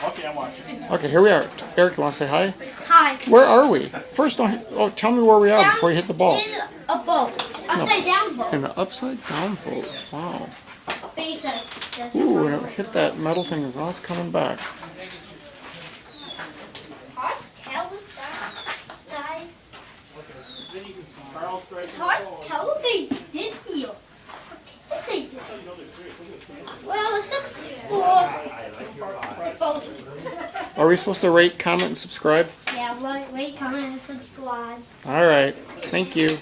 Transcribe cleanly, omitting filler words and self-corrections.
Okay, I'm watching. Okay, here we are. Eric, you want to say hi? Hi. Where are we? First, tell me where we are before you hit the ball. In a boat. Upside down boat. In the upside down boat. Wow. Face it. Ooh, and it hit that metal thing as well. It's coming back. Hard to tell with that side. It's hard to tell what they did here. What they did. Well, let's look for the photo. Are we supposed to rate, comment, and subscribe? Yeah, rate, comment, and subscribe. All right. Thank you.